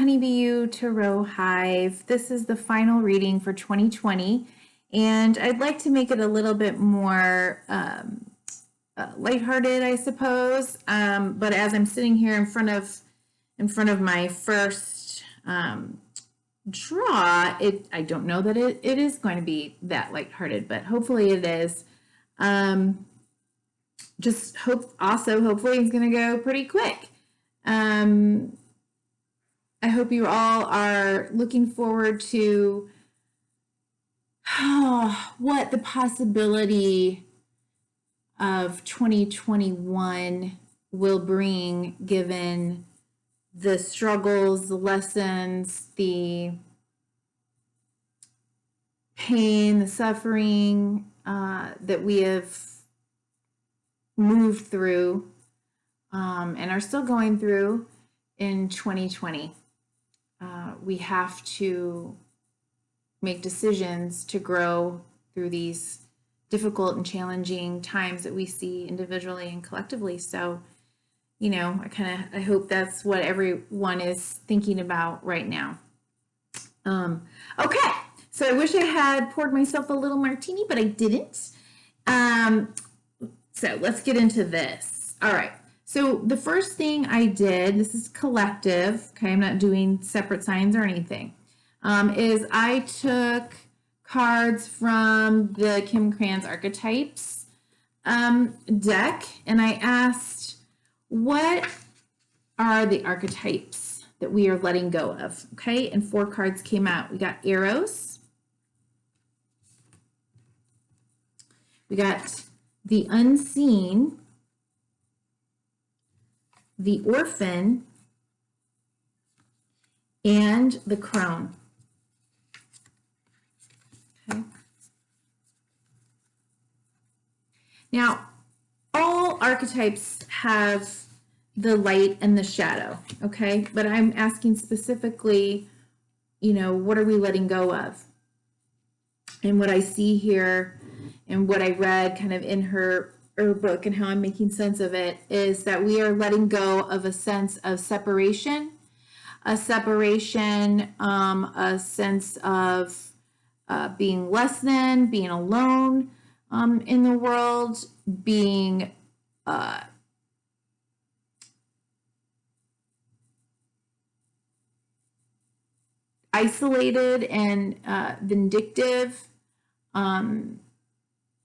Honeybeeyou Tarot Hive. This is the final reading for 2020, and I'd like to make it a little bit more lighthearted, I suppose. But as I'm sitting here in front of my first draw, I don't know that it is going to be that lighthearted, but hopefully it is. Hopefully it's going to go pretty quick. I hope you all are looking forward to what the possibility of 2021 will bring, given the struggles, the lessons, the pain, the suffering that we have moved through and are still going through in 2020. We have to make decisions to grow through these difficult and challenging times that we see individually and collectively. So, you know, I hope that's what everyone is thinking about right now. Okay, so I wish I had poured myself a little martini, but I didn't. So let's get into this. All right. So the first thing I did, this is collective, okay, I'm not doing separate signs or anything, is I took cards from the Kim Krans Archetypes deck, and I asked, what are the archetypes that we are letting go of, okay? And 4 cards came out. We got Eros, we got the Unseen, the Orphan, and the Crone. Okay. Now, all archetypes have the light and the shadow, okay? But I'm asking specifically, you know, what are we letting go of? And what I see here and what I read kind of in her book and how I'm making sense of it is that we are letting go of a sense of separation, a sense of being less than, being alone in the world, being isolated and vindictive,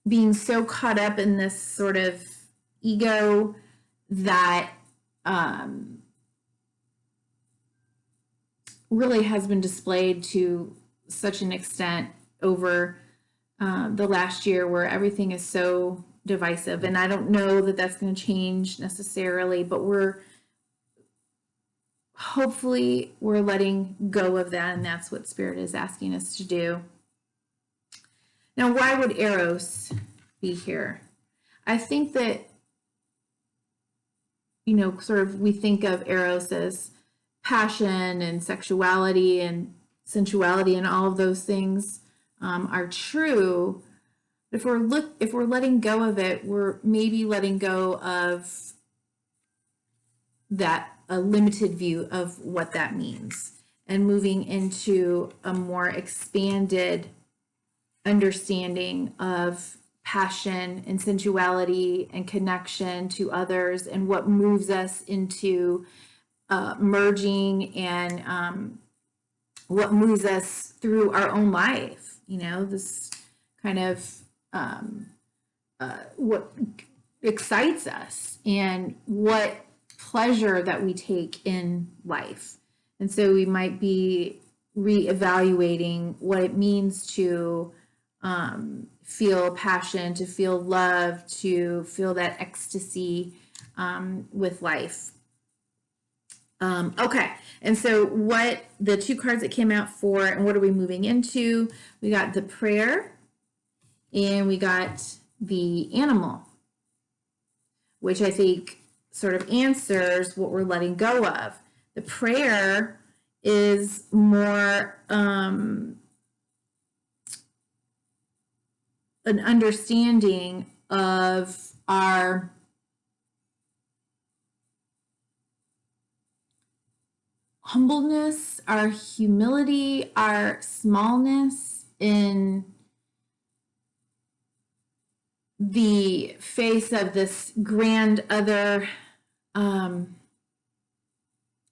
being so caught up in this sort of ego that really has been displayed to such an extent over the last year, where everything is so divisive. And I don't know that that's going to change necessarily, but hopefully we're letting go of that, and that's what Spirit is asking us to do. Now, why would Eros be here? I think that, you know, sort of we think of Eros as passion and sexuality and sensuality, and all of those things are true. If we're letting go of it, we're maybe letting go of that, a limited view of what that means, and moving into a more expanded understanding of passion and sensuality and connection to others, and what moves us into merging, and what moves us through our own life. You know, this kind of what excites us and what pleasure that we take in life. And so we might be reevaluating what it means to feel passion, to feel love, to feel that ecstasy with life. Okay, and so what the 2 cards that came out for, and what are we moving into? We got the prayer, and we got the animal, which I think sort of answers what we're letting go of. The prayer is more an understanding of our humbleness, our humility, our smallness in the face of this grand other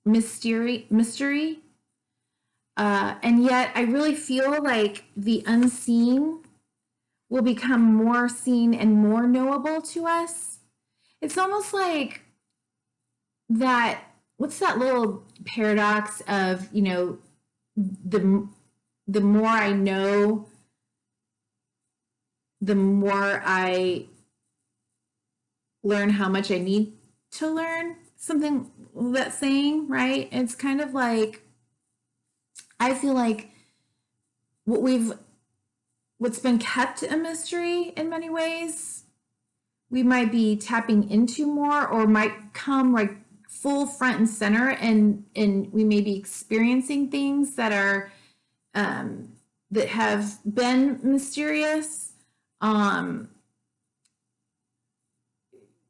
mystery. And yet I really feel like the unseen will become more seen and more knowable to us. It's almost like that, what's that little paradox of, you know, the more I know, the more I learn how much I need to learn. Something, that saying, right? It's kind of like, I feel like what's been kept a mystery in many ways, we might be tapping into more, or might come like full front and center, and we may be experiencing things that are that have been mysterious.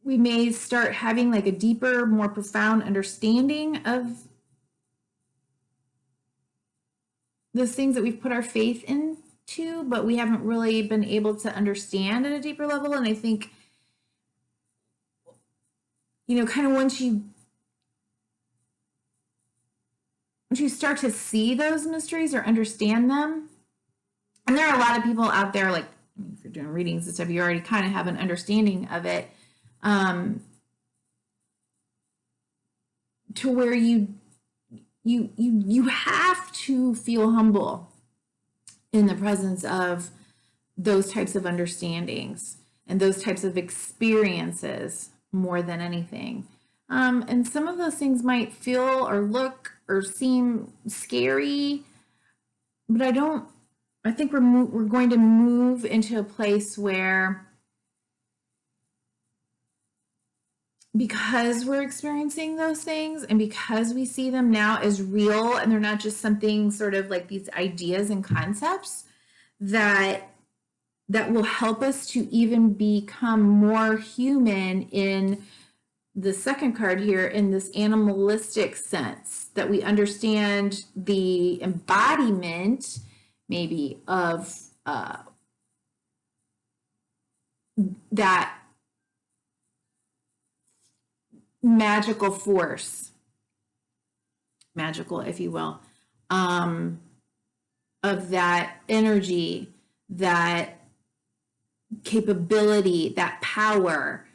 We may start having like a deeper, more profound understanding of those things that we've put our faith into, but we haven't really been able to understand at a deeper level. And I think, you know, kind of once you start to see those mysteries or understand them, and there are a lot of people out there, like, I mean, if you're doing readings and stuff, you already kind of have an understanding of it, to where you have to feel humble in the presence of those types of understandings and those types of experiences more than anything. And some of those things might feel or look or seem scary, but I think we're going to move into a place where, because we're experiencing those things and because we see them now as real and they're not just something sort of like these ideas and concepts, that will help us to even become more human in the second card here, in this animalistic sense, that we understand the embodiment maybe of that magical force, magical, if you will, of that energy, that capability, that power,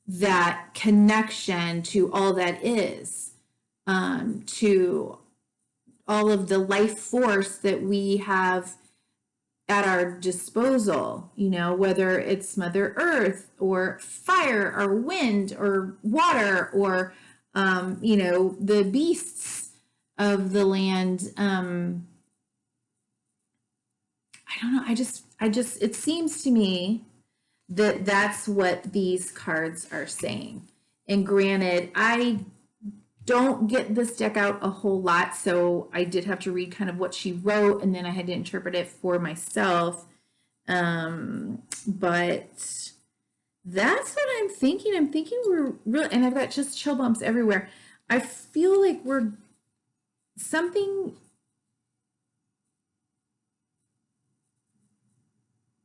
that connection to all that is, to all of the life force that we have at our disposal, you know, whether it's Mother Earth or fire or wind or water or, you know, the beasts of the land. I don't know. I just, it seems to me that that's what these cards are saying. And granted, I don't get this deck out a whole lot, so I did have to read kind of what she wrote, and then I had to interpret it for myself. But that's what I'm thinking. I'm thinking we're really, and I've got just chill bumps everywhere. I feel like we're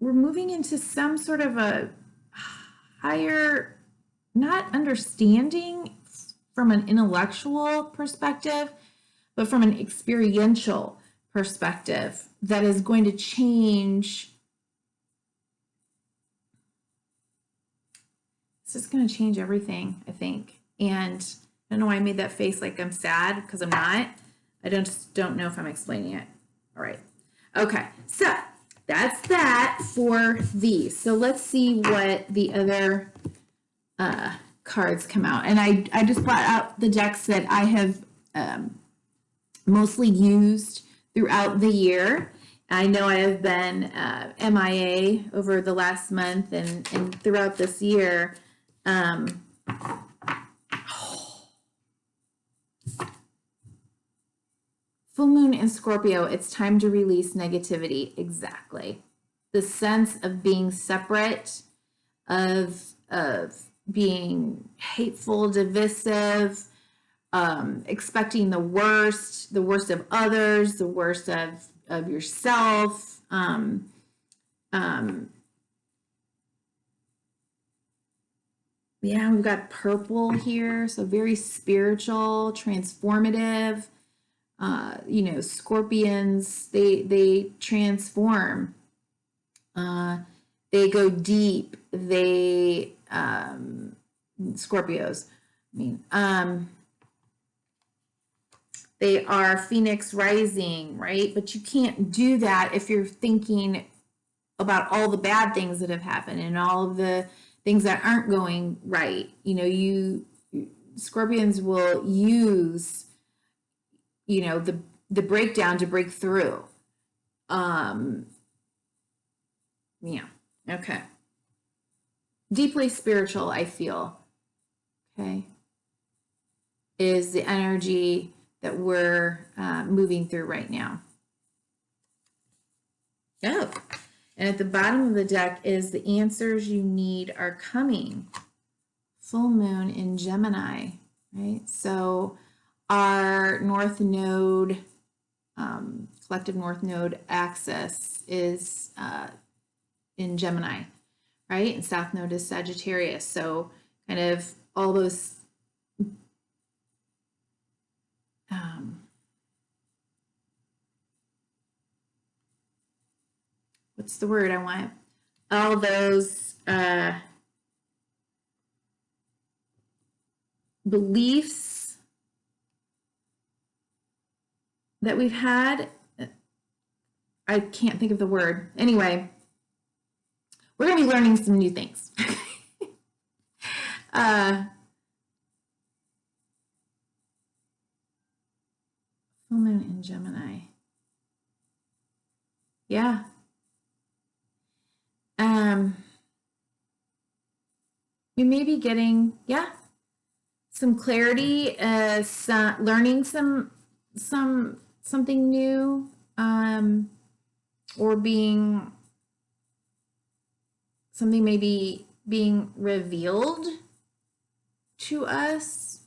moving into some sort of a higher, not understanding from an intellectual perspective, but from an experiential perspective that is going to change. It's just going to change everything, I think. And I don't know why I made that face like I'm sad, because I'm not. I just don't know if I'm explaining it. All right. Okay. So that's that for these. So let's see what the other cards come out. And I just brought out the decks that I have mostly used throughout the year. I know I have been MIA over the last month and throughout this year. Full moon in Scorpio, it's time to release negativity. Exactly. The sense of being separate, of being hateful, divisive, expecting the worst of others, the worst of yourself. Yeah, we've got purple here, so very spiritual, transformative. You know, scorpions, they transform. They go deep. They Scorpios. I mean, they are Phoenix rising, right? But you can't do that if you're thinking about all the bad things that have happened and all of the things that aren't going right. You know, Scorpions will use, you know, the breakdown to break through. Yeah. Okay. Deeply spiritual, I feel. Okay. Is the energy that we're moving through right now. Oh. And at the bottom of the deck is the answers you need are coming. Full moon in Gemini, right? So our North Node, collective North Node axis is in Gemini, right? And South Node is Sagittarius. So kind of all those what's the word I want? All those beliefs that we've had. I can't think of the word. Anyway, we're going to be learning some new things. Full moon in Gemini. Yeah. We may be getting, some clarity, learning something new, or being something maybe being revealed to us.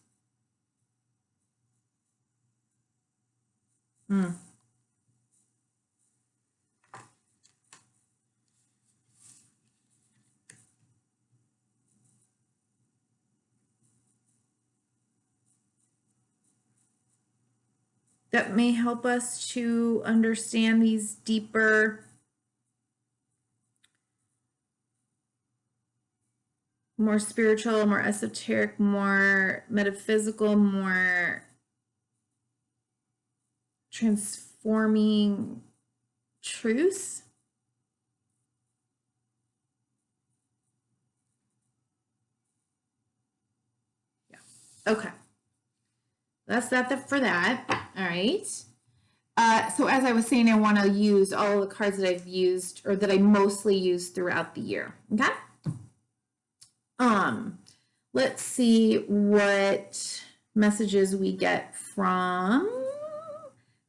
That may help us to understand these deeper, more spiritual, more esoteric, more metaphysical, more transforming truths. Yeah. Okay. That's that for that. All right. So as I was saying, I want to use all the cards that I've used or that I mostly use throughout the year. Okay. Let's see what messages we get from.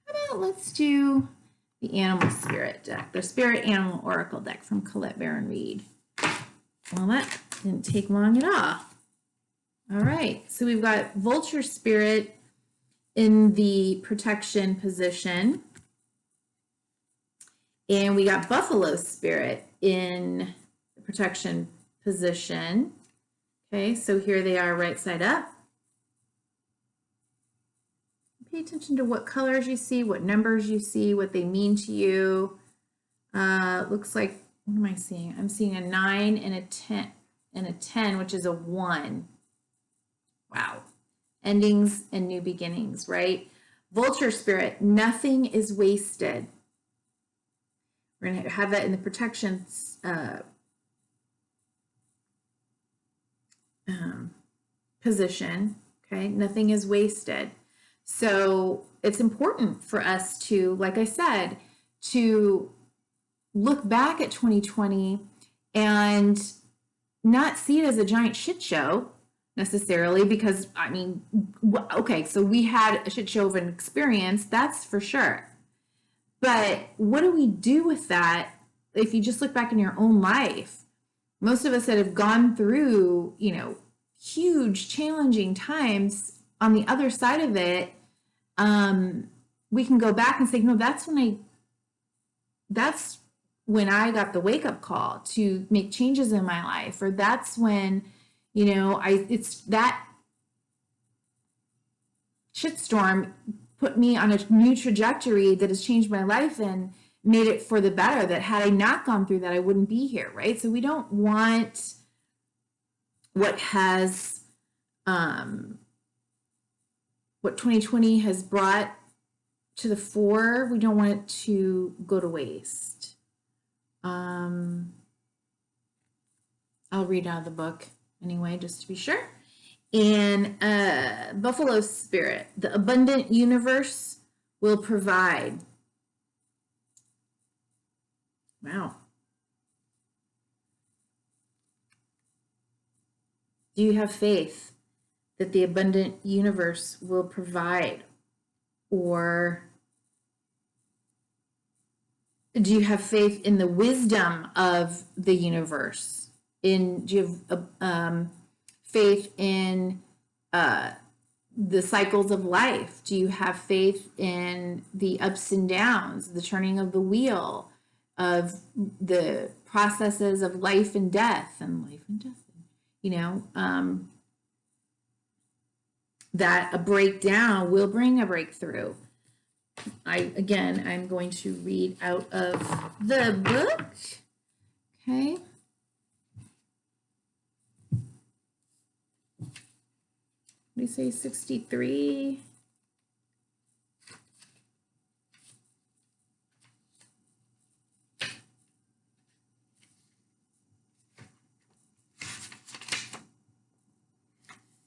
How about let's do the Animal Spirit deck, the Spirit Animal Oracle deck from Colette Baron Reed. Well, that didn't take long at all. All right. So we've got Vulture Spirit in the protection position. And we got Buffalo Spirit in the protection position. Okay, so here they are right side up. Pay attention to what colors you see, what numbers you see, what they mean to you. Looks like, what am I seeing? I'm seeing a 9 and a 10, which is a 1. Wow. Endings and new beginnings, right? Vulture Spirit, nothing is wasted. We're going to have that in the protection position, okay? Nothing is wasted. So it's important for us to, like I said, to look back at 2020 and not see it as a giant shit show necessarily, because I mean, okay, so we had a shit show of an experience, that's for sure. But what do we do with that if you just look back in your own life? Most of us that have gone through, you know, huge challenging times on the other side of it, we can go back and say, no, that's when I got the wake up call to make changes in my life, or that's when, it's that shitstorm put me on a new trajectory that has changed my life and made it for the better, that had I not gone through that, I wouldn't be here, right? So we don't want what 2020 has brought to the fore, we don't want it to go to waste. I'll read out of the book anyway, just to be sure. And Buffalo Spirit, the abundant universe will provide. Wow. Do you have faith that the abundant universe will provide? Or do you have faith in the wisdom of the universe? Do you have faith in the cycles of life? Do you have faith in the ups and downs, the turning of the wheel, of the processes of life and death, that a breakdown will bring a breakthrough? I'm going to read out of the book. Okay. What do you say, 63?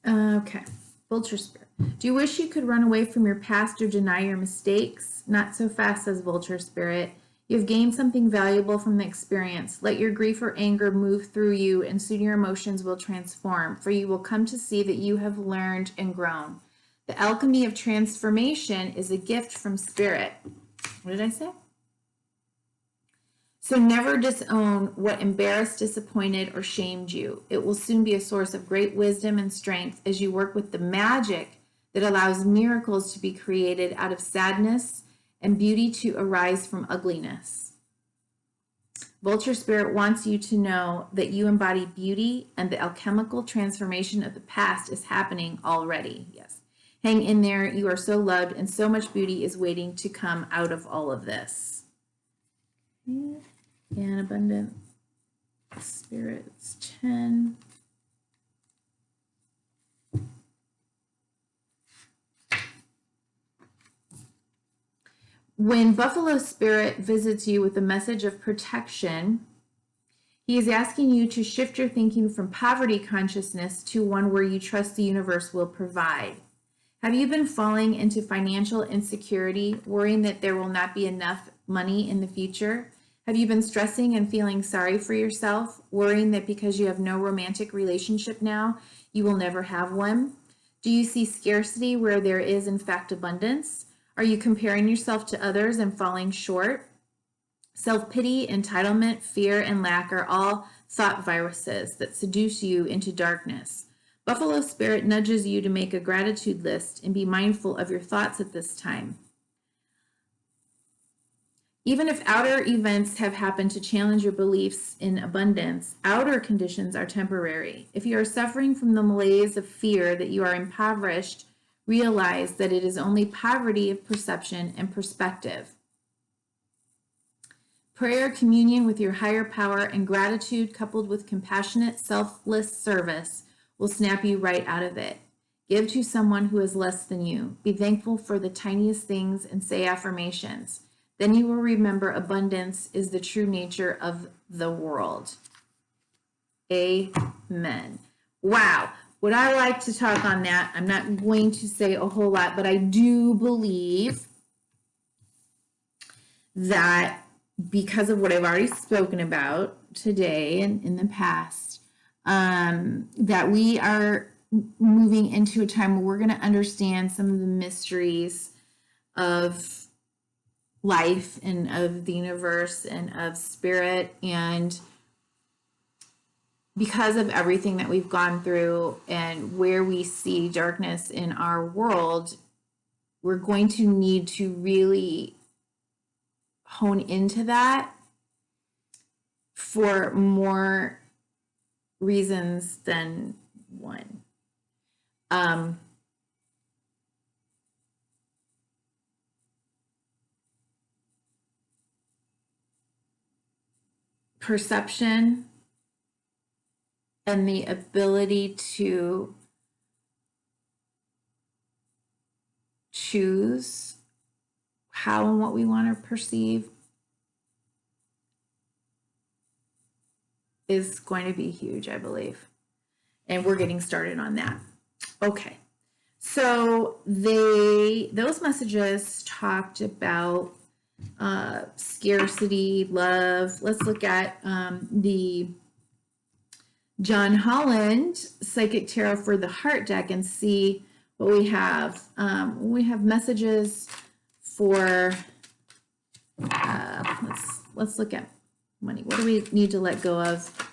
Okay. Vulture Spirit. Do you wish you could run away from your past or deny your mistakes? Not so fast, says Vulture Spirit. You have gained something valuable from the experience. Let your grief or anger move through you, and soon your emotions will transform, for you will come to see that you have learned and grown. The alchemy of transformation is a gift from Spirit. What did I say? So never disown what embarrassed, disappointed, or shamed you. It will soon be a source of great wisdom and strength as you work with the magic that allows miracles to be created out of sadness and beauty to arise from ugliness. Vulture Spirit wants you to know that you embody beauty, and the alchemical transformation of the past is happening already. Yes. Hang in there. You are so loved, and so much beauty is waiting to come out of all of this. And abundant spirits 10. When Buffalo Spirit visits you with a message of protection, he is asking you to shift your thinking from poverty consciousness to one where you trust the universe will provide. Have you been falling into financial insecurity, worrying that there will not be enough money in the future? Have you been stressing and feeling sorry for yourself, worrying that because you have no romantic relationship now, you will never have one? Do you see scarcity where there is, in fact, abundance? Are you comparing yourself to others and falling short? Self-pity, entitlement, fear, and lack are all thought viruses that seduce you into darkness. Buffalo Spirit nudges you to make a gratitude list and be mindful of your thoughts at this time. Even if outer events have happened to challenge your beliefs in abundance, outer conditions are temporary. If you are suffering from the malaise of fear that you are impoverished, realize that it is only poverty of perception and perspective. Prayer, communion with your higher power, and gratitude coupled with compassionate, selfless service will snap you right out of it. Give to someone who is less than you. Be thankful for the tiniest things and say affirmations. Then you will remember abundance is the true nature of the world. Amen. Wow. Would I like to talk on that? I'm not going to say a whole lot, but I do believe that because of what I've already spoken about today and in the past, that we are moving into a time where we're going to understand some of the mysteries of life and of the universe and of spirit, and because of everything that we've gone through and where we see darkness in our world, we're going to need to really hone into that for more reasons than one. Perception and the ability to choose how and what we want to perceive is going to be huge, I believe. And we're getting started on that. Okay. So those messages talked about scarcity, love. Let's look at the John Holland Psychic Tarot for the Heart deck and see what we have. We have messages for, let's look at money. What do we need to let go of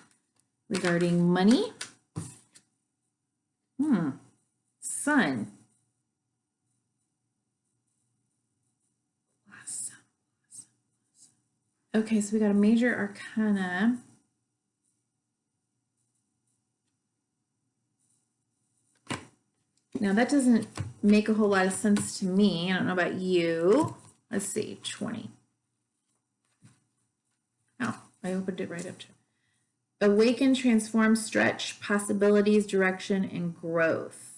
regarding money? Sun. Okay, so we got a major arcana. Now that doesn't make a whole lot of sense to me. I don't know about you. Let's see, 20. Oh, I opened it right up to awaken, transform, stretch, possibilities, direction, and growth.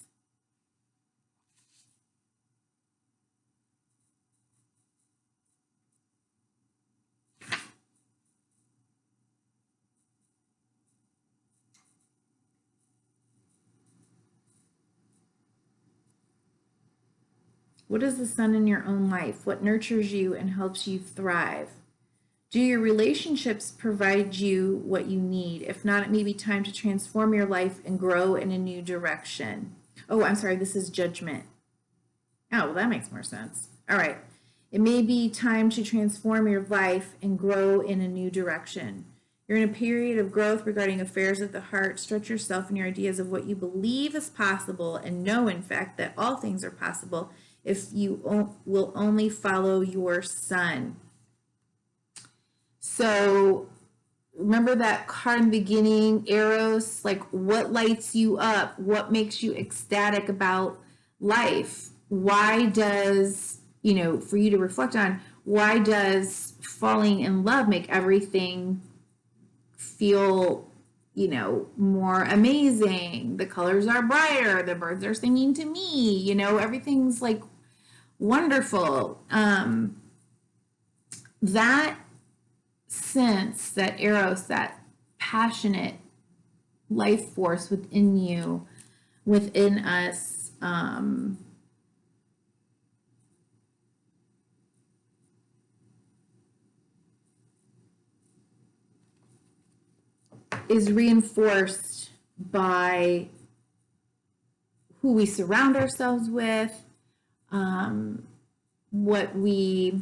What is the sun in your own life? What nurtures you and helps you thrive? Do your relationships provide you what you need? If not, it may be time to transform your life and grow in a new direction. Oh, I'm sorry, this is judgment. Oh, well, that makes more sense. All right. It may be time to transform your life and grow in a new direction. You're in a period of growth regarding affairs of the heart. Stretch yourself in your ideas of what you believe is possible and know, in fact, that all things are possible if you will only follow your sun. So remember that card in the beginning, Eros, like what lights you up? What makes you ecstatic about life? Why does, for you to reflect on, why does falling in love make everything feel, more amazing? The colors are brighter. The birds are singing to me. Everything's like wonderful. That sense, that Eros, that passionate life force within you, within us, is reinforced by who we surround ourselves with, what we,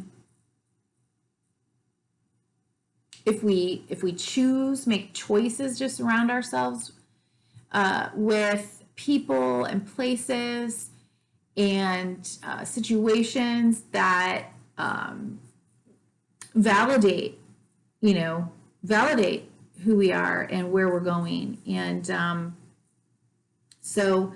if we choose, make choices to surround ourselves with people and places and situations that validate who we are and where we're going. And so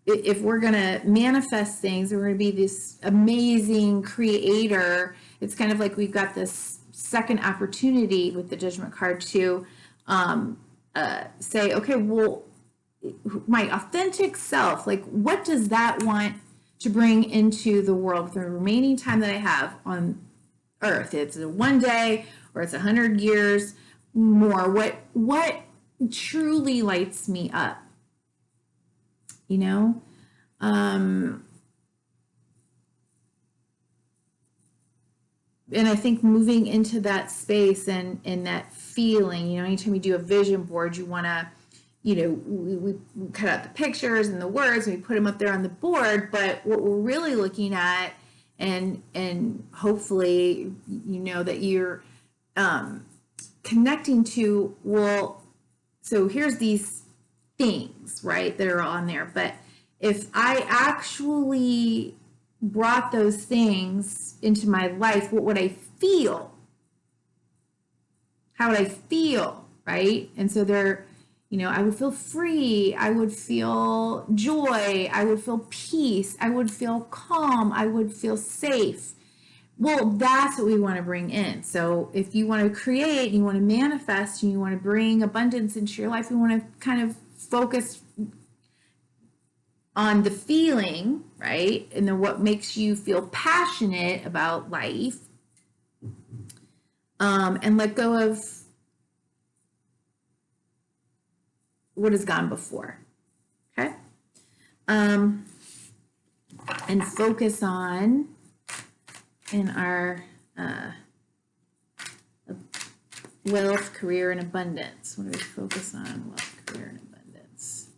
if we're going to manifest things, we're going to be this amazing creator. It's kind of like we've got this second opportunity with the judgment card to say, okay, well, my authentic self, like what does that want to bring into the world for the remaining time that I have on earth? It's a 1 day or it's 100 years more. What truly lights me up? And I think moving into that space and that feeling, anytime you do a vision board, you want to, we cut out the pictures and the words and we put them up there on the board. But what we're really looking at, and hopefully, that you're connecting to, well, so here's these things, right, that are on there. But if I actually brought those things into my life, what would I feel? How would I feel, right? And so they're, I would feel free. I would feel joy. I would feel peace. I would feel calm. I would feel safe. Well, that's what we want to bring in. So if you want to create, you want to manifest, and you want to bring abundance into your life, you want to kind of focus on the feeling, right? And then what makes you feel passionate about life, and let go of what has gone before, okay? And focus on in our wealth, career, and abundance. What do we focus on? Wealth, career, and abundance.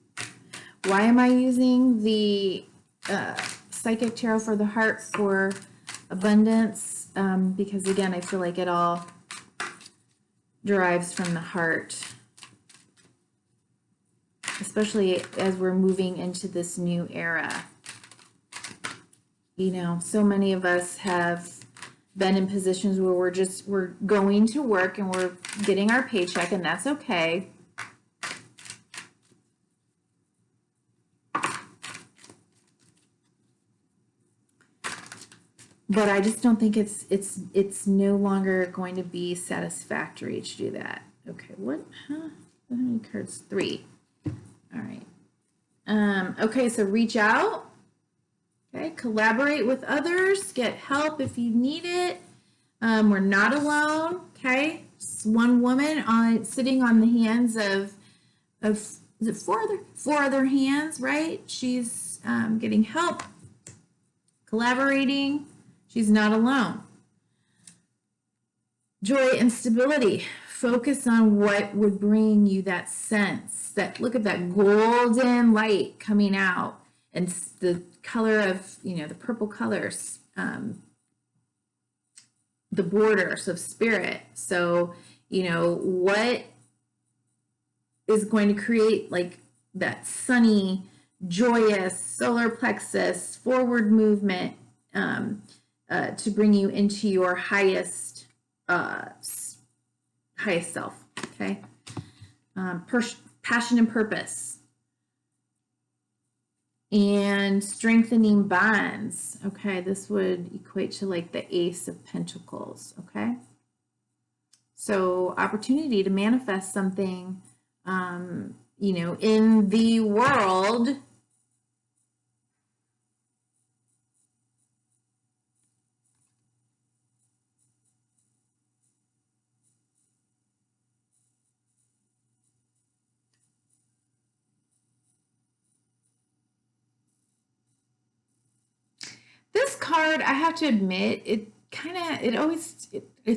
Why am I using the Psychic Tarot for the Heart for abundance? Because again, I feel like it all derives from the heart, especially as we're moving into this new era. So many of us have been in positions where we're going to work and we're getting our paycheck, and that's okay. But I just don't think it's no longer going to be satisfactory to do that. Okay, what? How many cards? 3. All right. Okay, so reach out. Okay, collaborate with others. Get help if you need it. We're not alone. Okay, just one woman sitting on the hands of is it four other hands, right? She's getting help, collaborating. She's not alone. Joy and stability. Focus on what would bring you that sense. Look at that golden light coming out, and the color of, the purple colors, the borders of spirit. So, what is going to create like that sunny, joyous solar plexus forward movement to bring you into your highest self. Okay. Passion and purpose. And strengthening bonds. Okay, this would equate to like the Ace of Pentacles. Okay, so opportunity to manifest something, in the world. This card, I have to admit, it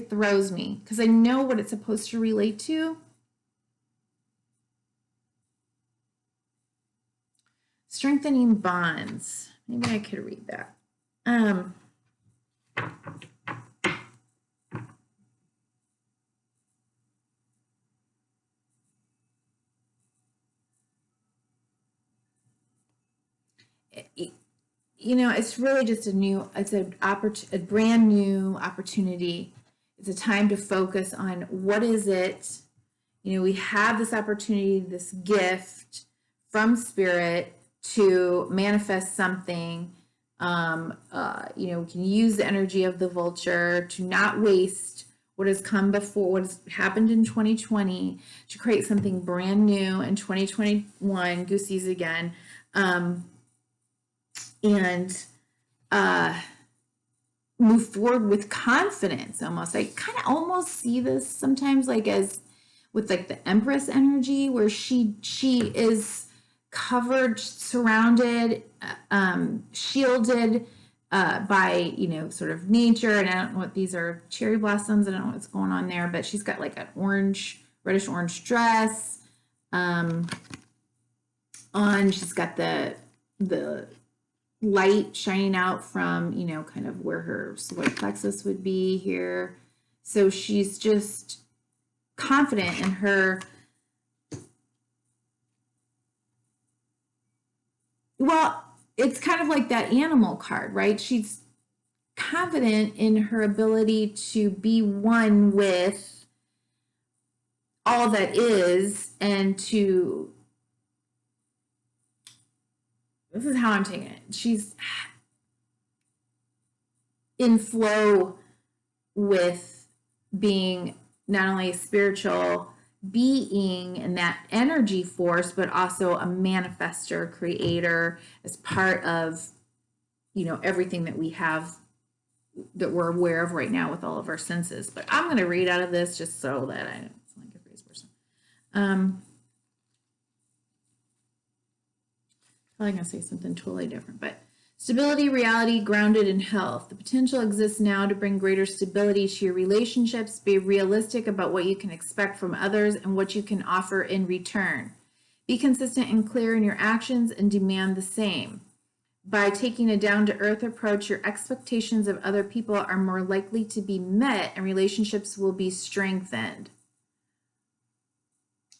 throws me because I know what it's supposed to relate to. Strengthening bonds. Maybe I could read that. It's really just a brand new opportunity. It's a time to focus on what is it. We have this opportunity, this gift from Spirit to manifest something. We can use the energy of the vulture to not waste what has come before, what has happened in 2020, to create something brand new in 2021, Goosey's again. And move forward with confidence almost. I kind of almost see this sometimes like as with like the Empress energy, where she is covered, surrounded, shielded by, sort of nature. And I don't know what these are, cherry blossoms. I don't know what's going on there, but she's got like an reddish orange dress on. She's got the light shining out from, kind of where her solar plexus would be here. So she's just confident in her Well, it's kind of like that animal card, right? She's confident in her ability to be one with all that is, and to, this is how I'm taking it. She's in flow with being not only a spiritual being and that energy force, but also a manifester, creator, as part of, everything that we have, that we're aware of right now with all of our senses. But I'm going to read out of this just so that I don't sound like a crazy person. Probably going to say something totally different, but stability, reality, grounded in health. The potential exists now to bring greater stability to your relationships. Be realistic about what you can expect from others and what you can offer in return. Be consistent and clear in your actions and demand the same. By taking a down-to-earth approach, your expectations of other people are more likely to be met and relationships will be strengthened.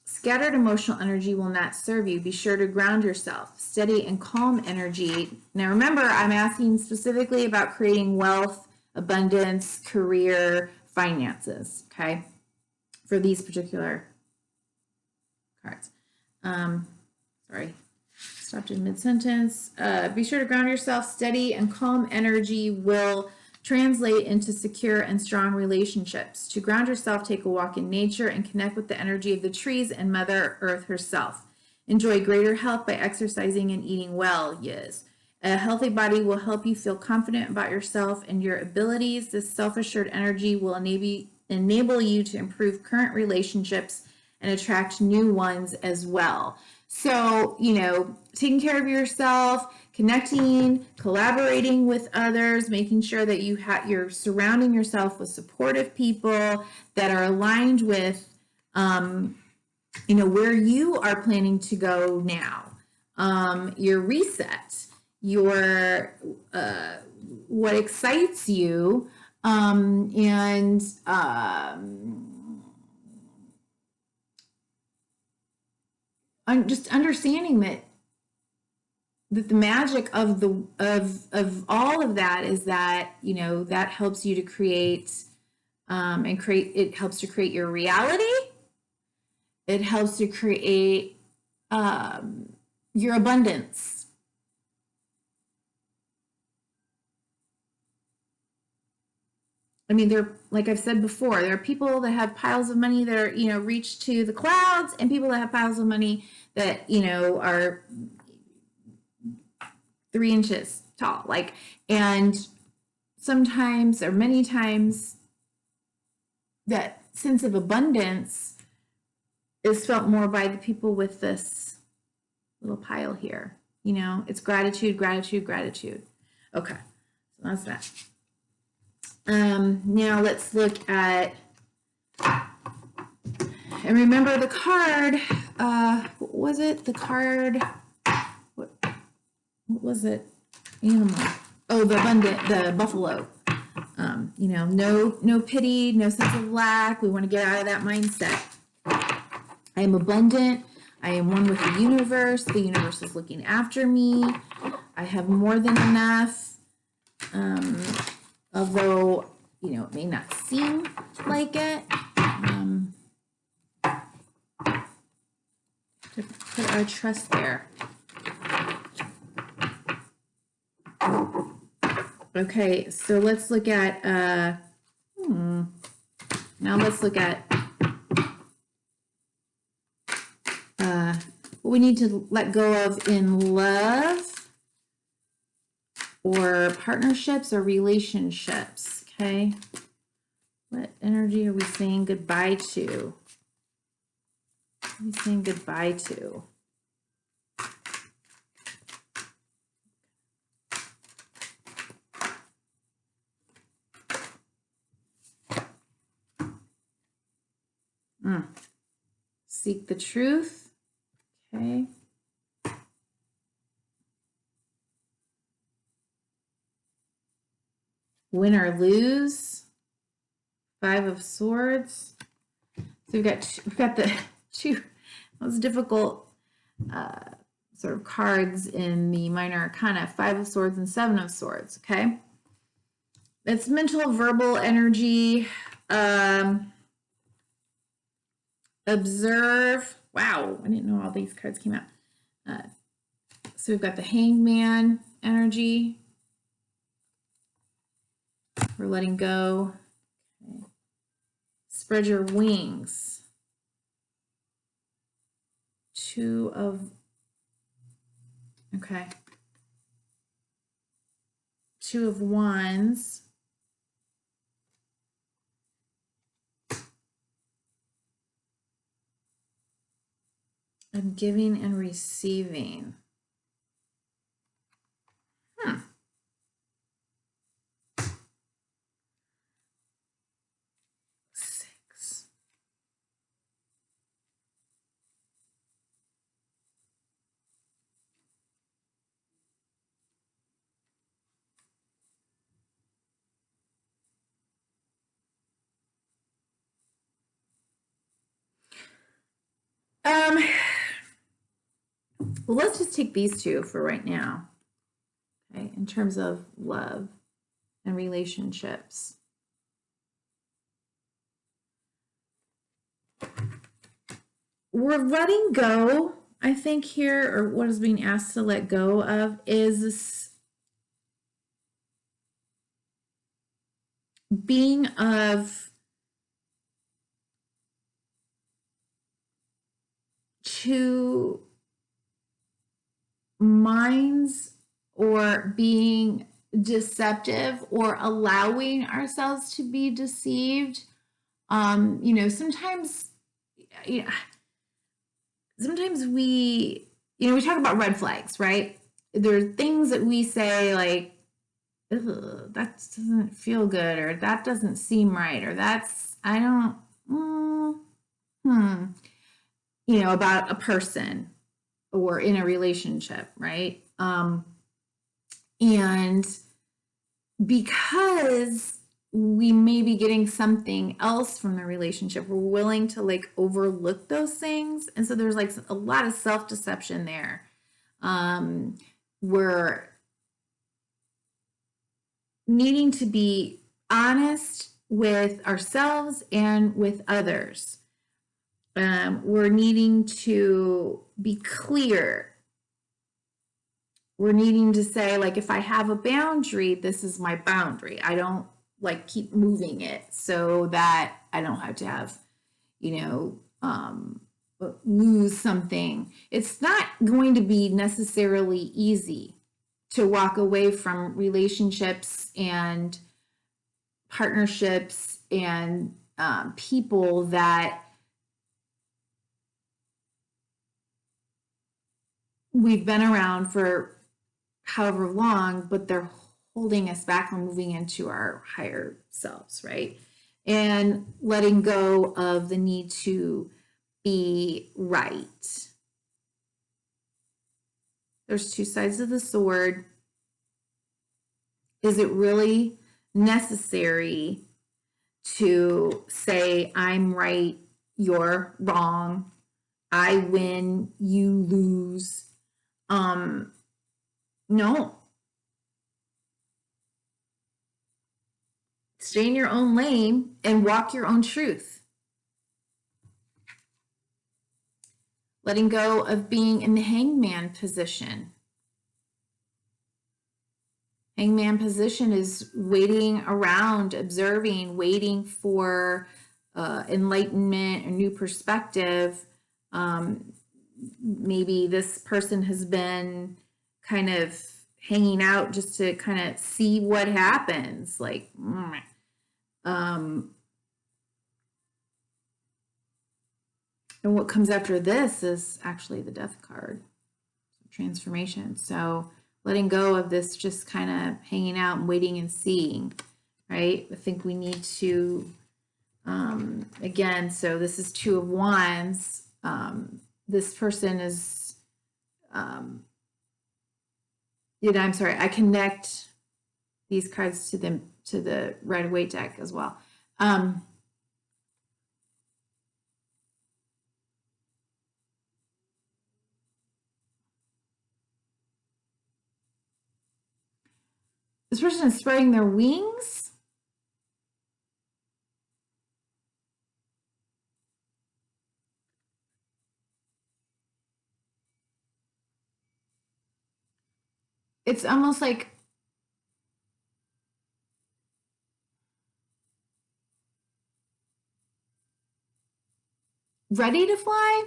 Scattered emotional energy will not serve you. Be sure to ground yourself. Steady and calm energy. Now remember, I'm asking specifically about creating wealth, abundance, career, finances, okay, for these particular cards. Sorry, stopped in mid-sentence. Be sure to ground yourself. Steady and calm energy will translate into secure and strong relationships. To ground yourself, take a walk in nature and connect with the energy of the trees and Mother Earth herself. Enjoy greater health by exercising and eating well. Yes. A healthy body will help you feel confident about yourself and your abilities. This self-assured energy will enable you to improve current relationships and attract new ones as well. So, taking care of yourself, connecting, collaborating with others, making sure that you're surrounding yourself with supportive people that are aligned with, where you are planning to go now, your reset, your what excites you, and just understanding that the magic of all of that is that that helps you to create it helps to create your reality. It helps to create your abundance. I mean, like I've said before, there are people that have piles of money that are, reach to the clouds, and people that have piles of money that, are 3 inches tall. And sometimes, or many times, that sense of abundance is felt more by the people with this little pile here. It's gratitude, gratitude, gratitude. Okay, so that's that. Now let's look at, and remember the card, what was it? The card, what was it? Animal. Oh, the buffalo. No pity, no sense of lack. We want to get out of that mindset. I am abundant. I am one with the universe. The universe is looking after me. I have more than enough. Although, it may not seem like it. To put our trust there. Okay, so let's look at, now let's look at what we need to let go of in love or partnerships or relationships, okay? What energy are we saying goodbye to? What are we saying goodbye to? Seek the truth. Okay. Win or lose. 5 of Swords. So we've got the two most difficult sort of cards in the Minor Arcana, Five of Swords and Seven of Swords, okay? It's mental, verbal energy. Observe. Wow, I didn't know all these cards came out. So we've got the Hangman energy. We're letting go. Okay. Spread your wings. Two of Wands. I'm giving and receiving. Six. Well, let's just take these two for right now, okay, in terms of love and relationships. We're letting go, I think here, or what is being asked to let go of is being of two minds, or being deceptive, or allowing ourselves to be deceived. You know, sometimes we, we talk about red flags, right? There are things that we say like, that doesn't feel good, or that doesn't seem right, or that's, I don't, about a person or in a relationship, right? And because we may be getting something else from the relationship, we're willing to like overlook those things. And so there's like a lot of self-deception there. We're needing to be honest with ourselves and with others. We're needing to be clear. We're needing to say, like, if I have a boundary, this is my boundary. I don't like keep moving it so that I don't have to have, lose something. It's not going to be necessarily easy to walk away from relationships and partnerships and people that we've been around for however long, but they're holding us back from moving into our higher selves, right? And letting go of the need to be right. There's two sides of the sword. Is it really necessary to say, I'm right, you're wrong, I win, you lose? No. Stay in your own lane and walk your own truth. Letting go of being in the hangman position. Hangman position is waiting around, observing, waiting for enlightenment, a new perspective. Maybe this person has been kind of hanging out just to kind of see what happens. Like, and what comes after this is actually the Death card, transformation. So letting go of this just kind of hanging out and waiting and seeing, right? I think we need to, again, so this is Two of Wands. This person is, I'm sorry, I connect these cards to the Rider-Waite deck as well. This person is spreading their wings. It's almost like ready to fly.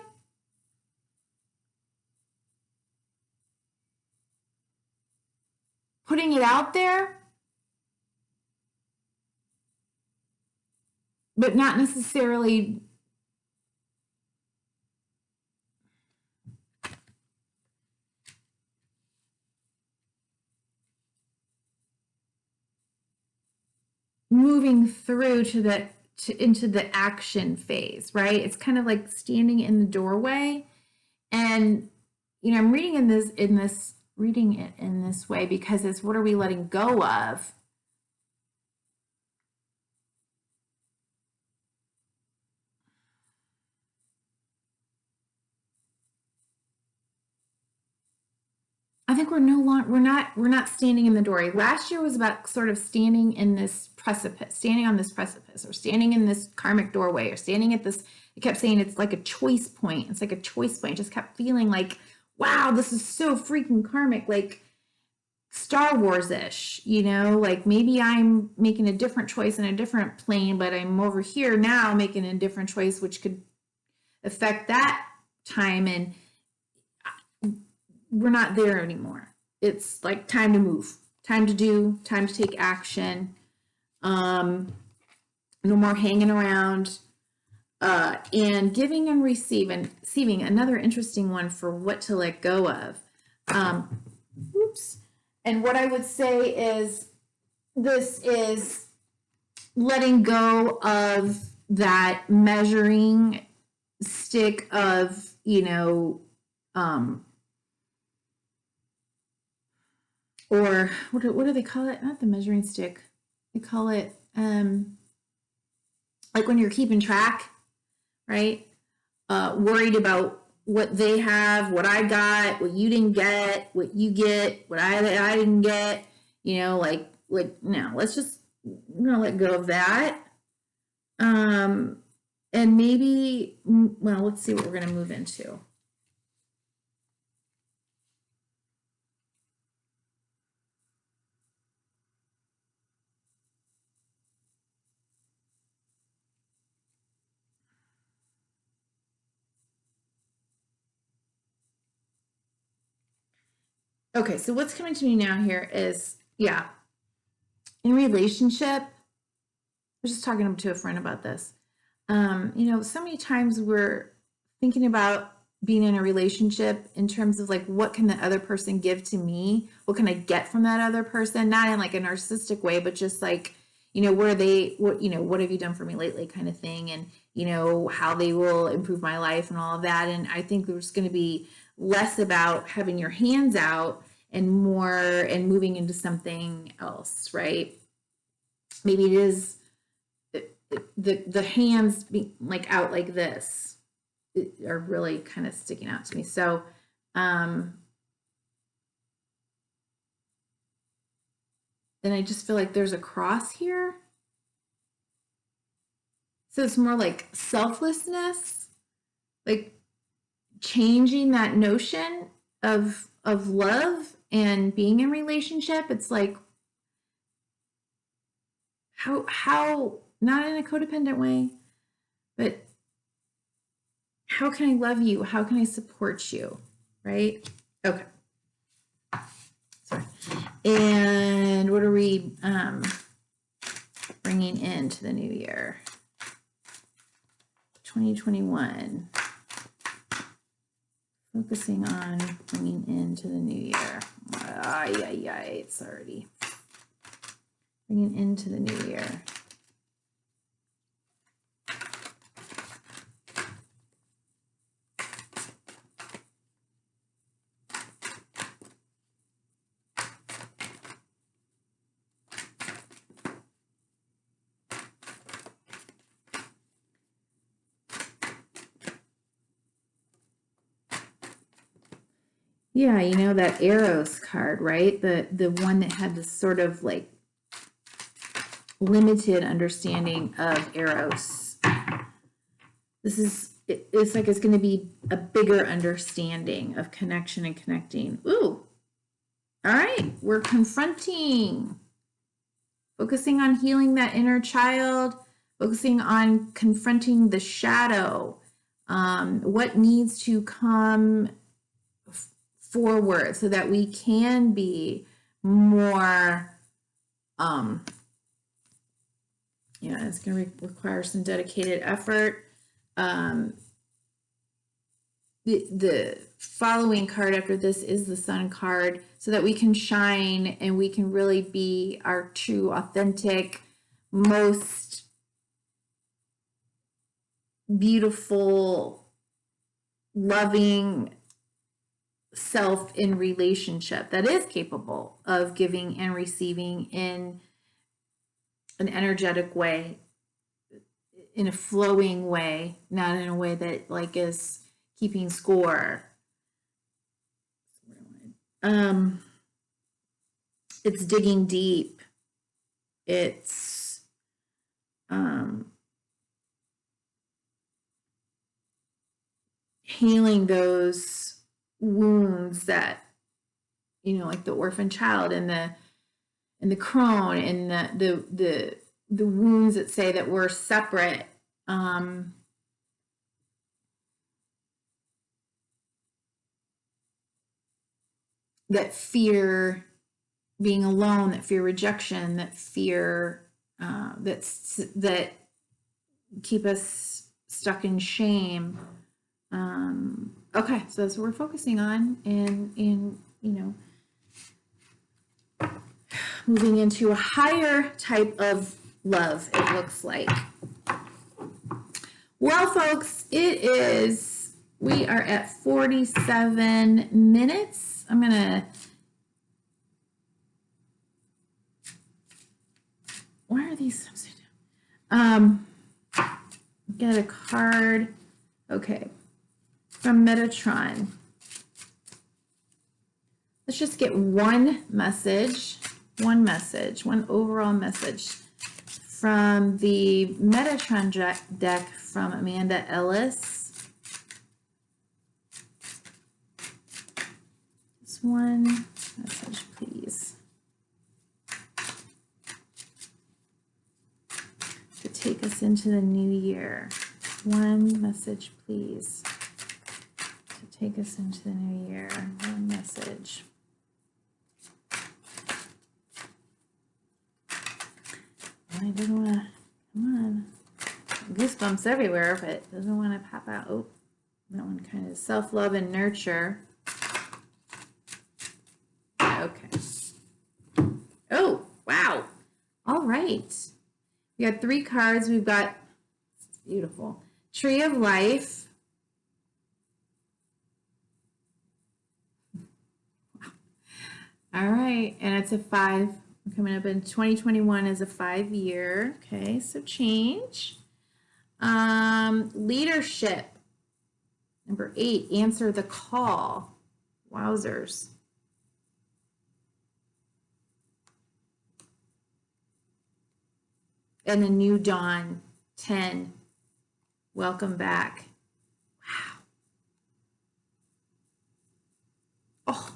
Putting it out there, but not necessarily moving through into the action phase, right? It's kind of like standing in the doorway. And I'm reading reading it in this way because it's what are we letting go of? I think we're not standing in the doorway. Last year was about sort of standing in this precipice, standing on this precipice, or standing in this karmic doorway, or standing at this. It kept saying it's like a choice point. It's like a choice point. It just kept feeling like, wow, this is so freaking karmic, like Star Wars-ish, like maybe I'm making a different choice in a different plane, but I'm over here now making a different choice, which could affect that time, and we're not there anymore. It's like time to move, time to do, time to take action. No more hanging around. And giving and receiving, another interesting one for what to let go of. Oops. And what I would say is this is letting go of that measuring stick of, or what do they call it? Not the measuring stick. They call it like when you're keeping track, right? Worried about what they have, what I got, what you didn't get, what you get, what I didn't get. Like no, let's just let go of that. And maybe, well, let's see what we're going to move into. Okay, so what's coming to me now here is, in relationship, I was just talking to a friend about this. So many times we're thinking about being in a relationship in terms of like, what can the other person give to me? What can I get from that other person? Not in like a narcissistic way, but just like, what have you done for me lately kind of thing. And, how they will improve my life and all of that. And I think there's going to be less about having your hands out and more and moving into something else, right? Maybe it is the hands be like out like this are really kind of sticking out to me. So then I just feel like there's a cross here. So it's more like selflessness, like changing that notion of love and being in relationship. It's like how not in a codependent way, but how can I love you? How can I support you? Right? Okay. Sorry. And what are we bringing into the new year? 2021. Focusing on bringing into the new year. It's already bringing into the new year. Yeah, you know, that Eros card, right? The one that had this sort of like limited understanding of Eros. This is, it's like it's going to be a bigger understanding of connection and connecting. Ooh. All right, we're confronting, focusing on healing that inner child, focusing on confronting the shadow, what needs to come forward so that we can be more, it's going to require some dedicated effort. The following card after this is the Sun card, so that we can shine and we can really be our true, authentic, most beautiful, loving self in relationship that is capable of giving and receiving in an energetic way, in a flowing way, not in a way that like is keeping score. It's digging deep. It's healing those wounds that, like the orphan child and the crone and the wounds that say that we're separate. That fear being alone, that fear rejection, that fear that keep us stuck in shame. Okay, so that's what we're focusing on, and moving into a higher type of love, it looks like. Well, folks, we are at 47 minutes. I'm going to, why are these? Get a card. Okay. From Metatron. Let's just get one overall message from the Metatron deck from Amanda Ellis. Just one message, please. To take us into the new year. One message, please. To take us into the new year. One message. I didn't want to, come on. Goosebumps everywhere, but it doesn't want to pop out. Oh, that one kind of self-love and nurture. Okay. Oh, wow. All right. We got 3 cards. We've got, it's beautiful, Tree of Life. All right, and it's a 5. Coming up in 2021 is a 5-year. Okay, so change. Leadership. Number 8, answer the call. Wowzers. And the new dawn, 10. Welcome back. Wow. Oh.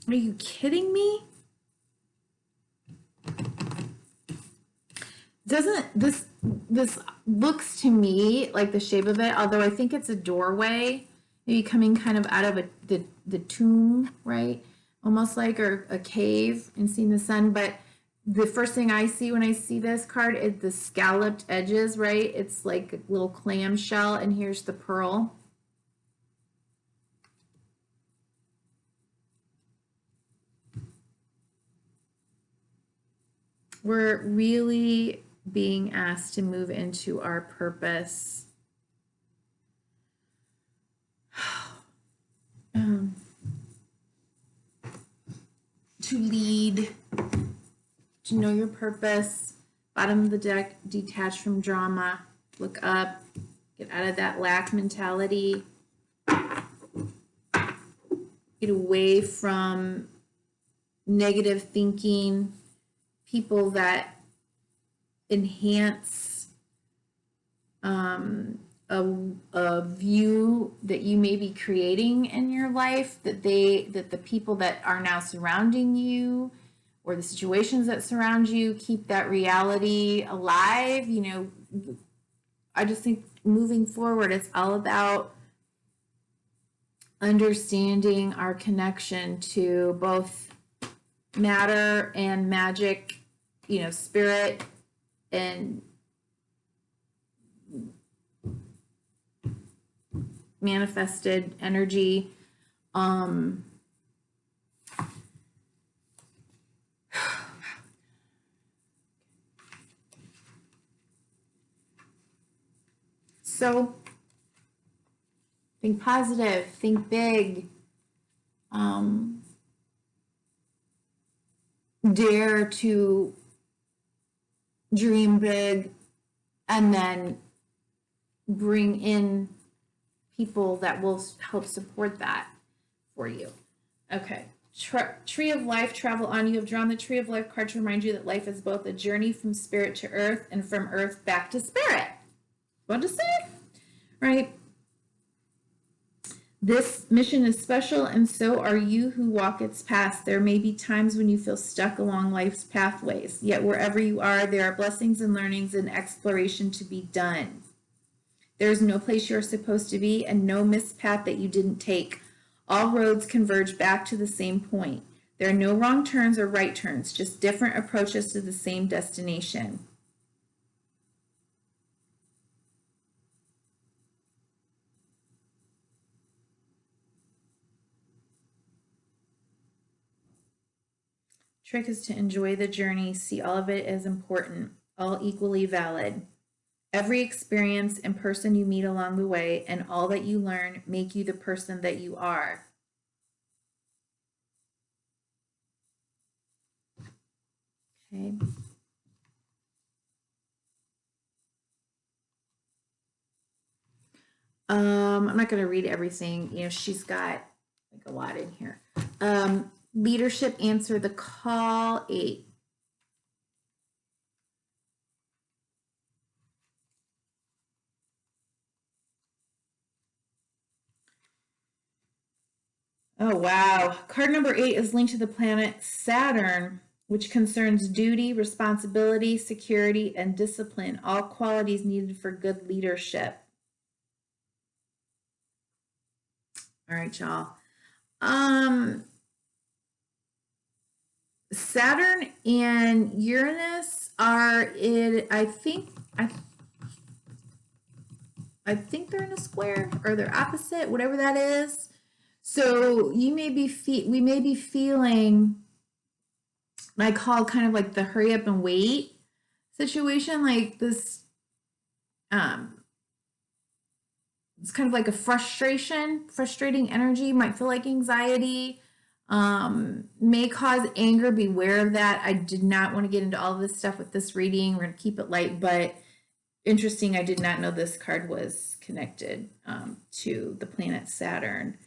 Are you kidding me? Doesn't this looks to me like the shape of it, although I think it's a doorway, maybe coming kind of out of the tomb, right? Almost like, or a cave, and seeing the sun. But the first thing I see when I see this card is the scalloped edges, right? It's like a little clamshell, and here's the pearl. We're really being asked to move into our purpose. To lead, to know your purpose. Bottom of the deck, detach from drama. Look up, Get out of that lack mentality. Get away from negative thinking, people that enhance a view that you may be creating in your life, that the people that are now surrounding you or the situations that surround you, keep that reality alive. You know, I just think moving forward, it's all about understanding our connection to both matter and magic, you know, spirit and manifested energy. So think positive, think big, dare to dream big, and then bring in people that will help support that for you. Okay. Tree of Life, travel on. You have drawn the Tree of Life card to remind you that life is both a journey from spirit to earth and from earth back to spirit. What to say? Right? This mission is special, and so are you who walk its path. There may be times when you feel stuck along life's pathways, yet wherever you are, there are blessings and learnings and exploration to be done. There is no place you're supposed to be and no missed path that you didn't take. All roads converge back to the same point. There are no wrong turns or right turns, just different approaches to the same destination. Trick is to enjoy the journey, see all of it as important, all equally valid. Every experience and person you meet along the way and all that you learn make you the person that you are. Okay. I'm not going to read everything. You know, she's got like a lot in here. Leadership, answer the call, 8. Oh, wow. Card number 8 is linked to the planet Saturn, which concerns duty, responsibility, security, and discipline, all qualities needed for good leadership. All right, y'all. Saturn and Uranus are in, I think they're in a square, or they're opposite, whatever that is. So we may be feeling, I call kind of like the hurry up and wait situation, like this, it's kind of like a frustrating energy, might feel like anxiety, may cause anger. Beware of that. I did not want to get into all of this stuff with this reading. We're going to keep it light, but interesting. I did not know this card was connected to the planet Saturn.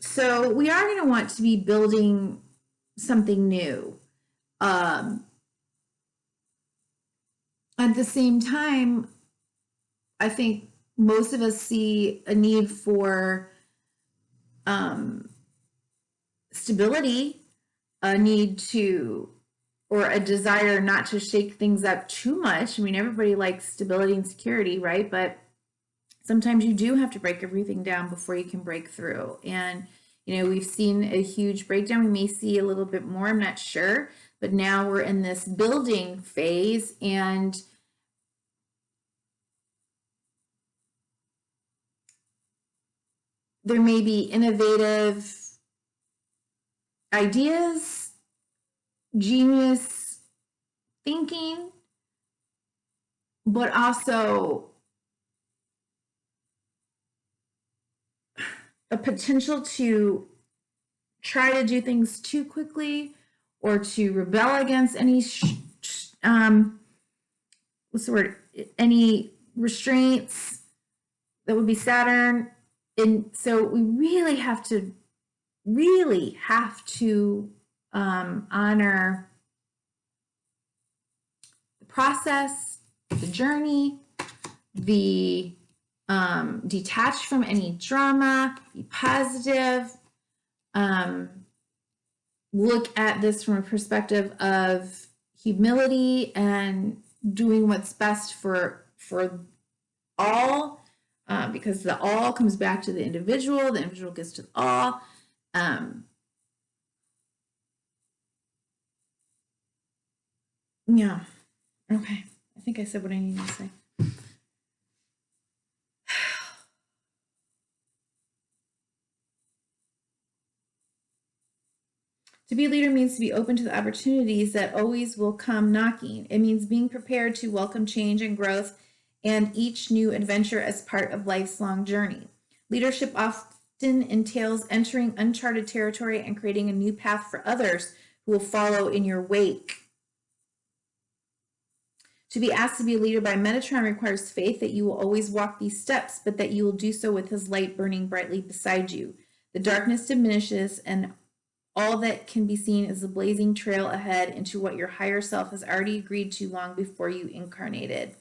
So we are going to want to be building something new. At the same time, I think most of us see a need for stability, a need to, or a desire not to shake things up too much. I mean, everybody likes stability and security, right? But sometimes you do have to break everything down before you can break through. And, you know, we've seen a huge breakdown. We may see a little bit more, I'm not sure. But now we're in this building phase, and there may be innovative ideas, genius thinking, but also a potential to try to do things too quickly or to rebel against any what's the word? Any restraints. That would be Saturn. And so we really have to honor the process, the journey, the detach from any drama, be positive, look at this from a perspective of humility and doing what's best for all, because the all comes back to the individual gets to the all. Yeah. Okay. I think I said what I needed to say. To be a leader means to be open to the opportunities that always will come knocking. It means being prepared to welcome change and growth and each new adventure as part of life's long journey. Leadership often entails entering uncharted territory and creating a new path for others who will follow in your wake. To be asked to be a leader by Metatron requires faith that you will always walk these steps, but that you will do so with his light burning brightly beside you. The darkness diminishes, and all that can be seen is the blazing trail ahead into what your higher self has already agreed to long before you incarnated.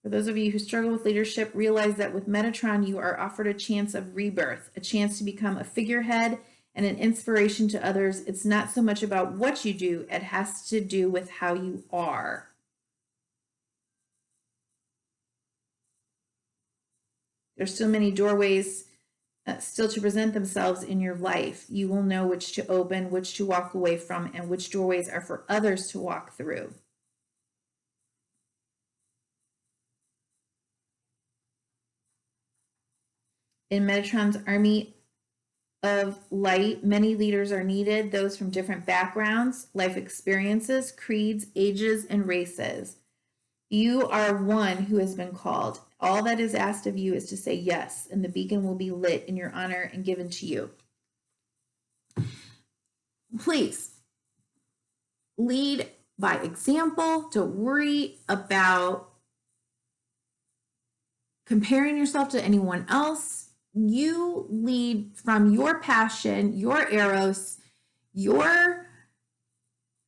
For those of you who struggle with leadership, realize that with Metatron, you are offered a chance of rebirth, a chance to become a figurehead and an inspiration to others. It's not so much about what you do, it has to do with how you are. There's still many doorways still to present themselves in your life. You will know which to open, which to walk away from, and which doorways are for others to walk through. In Metatron's army of light, many leaders are needed, those from different backgrounds, life experiences, creeds, ages, and races. You are one who has been called. All that is asked of you is to say yes, and the beacon will be lit in your honor and given to you. Please lead by example. Don't worry about comparing yourself to anyone else. You lead from your passion, your eros, your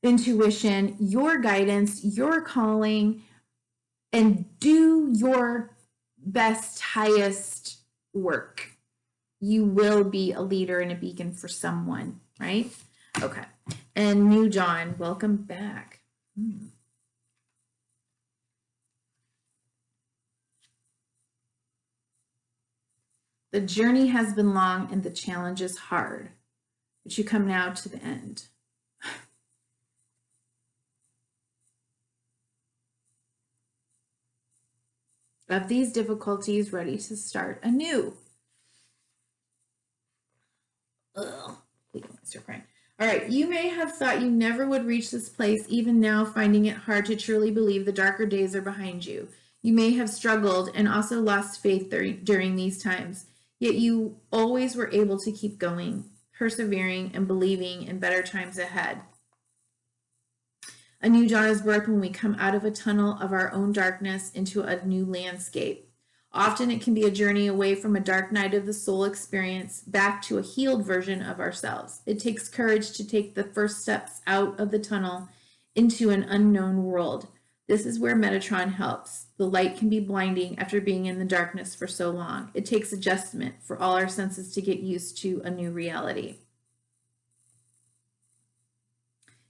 intuition, your guidance, your calling, and do your best, highest work. You will be a leader and a beacon for someone, right? Okay. And New Dawn, welcome back. The journey has been long and the challenge is hard, but you come now to the end. Of these difficulties, ready to start anew. Ugh, please don't start crying. All right, you may have thought you never would reach this place, even now finding it hard to truly believe the darker days are behind you. You may have struggled and also lost faith during these times, yet you always were able to keep going, persevering, and believing in better times ahead. A new dawn is birthed when we come out of a tunnel of our own darkness into a new landscape. Often it can be a journey away from a dark night of the soul experience back to a healed version of ourselves. It takes courage to take the first steps out of the tunnel into an unknown world. This is where Metatron helps. The light can be blinding after being in the darkness for so long. It takes adjustment for all our senses to get used to a new reality.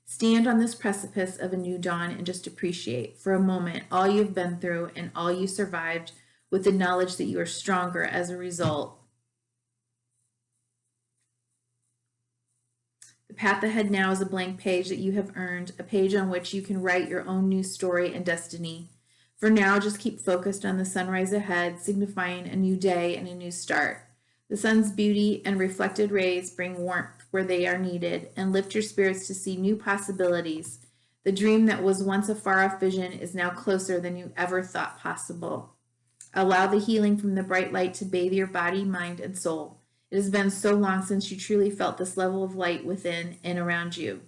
Stand on this precipice of a new dawn and just appreciate for a moment all you've been through and all you survived, with the knowledge that you are stronger as a result. The path ahead now is a blank page that you have earned, a page on which you can write your own new story and destiny. For now, just keep focused on the sunrise ahead, signifying a new day and a new start. The sun's beauty and reflected rays bring warmth where they are needed and lift your spirits to see new possibilities. The dream that was once a far-off vision is now closer than you ever thought possible. Allow the healing from the bright light to bathe your body, mind, and soul. It has been so long since you truly felt this level of light within and around you.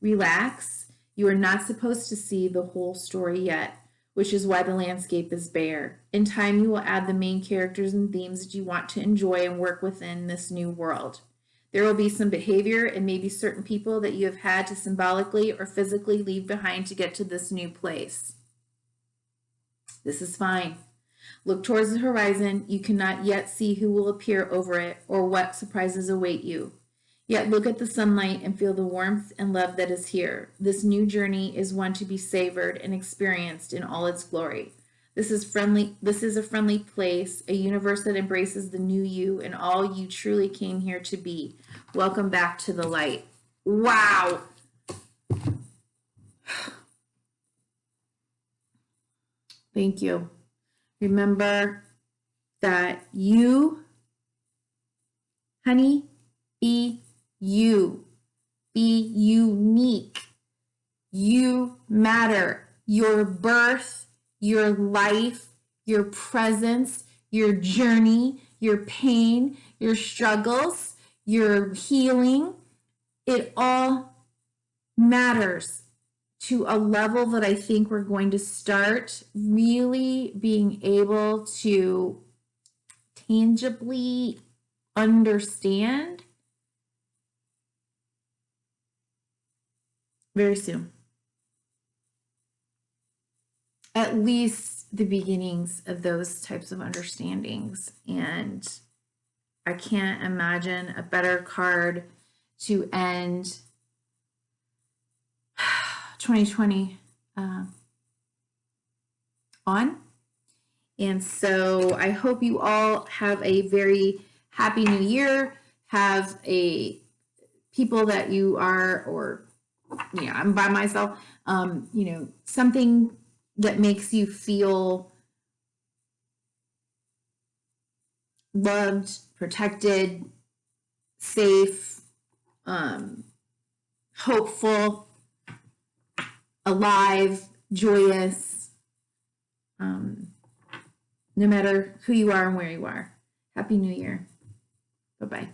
Relax. You are not supposed to see the whole story yet, which is why the landscape is bare. In time, you will add the main characters and themes that you want to enjoy and work within this new world. There will be some behavior and maybe certain people that you have had to symbolically or physically leave behind to get to this new place. This is fine. Look towards the horizon. You cannot yet see who will appear over it or what surprises await you. Yet look at the sunlight and feel the warmth and love that is here. This new journey is one to be savored and experienced in all its glory. This is a friendly place, a universe that embraces the new you and all you truly came here to be. Welcome back to the light. Wow. Thank you. Remember that you, honey, be you. Be unique. You matter. Your birth, your life, your presence, your journey, your pain, your struggles, your healing, it all matters to a level that I think we're going to start really being able to tangibly understand very soon. At least the beginnings of those types of understandings. And I can't imagine a better card to end 2020 on. And so I hope you all have a very happy new year. Have a people that you are, or yeah, I'm by myself, something that makes you feel loved, protected, safe, hopeful, alive, joyous, no matter who you are and where you are. Happy New Year. Bye-bye.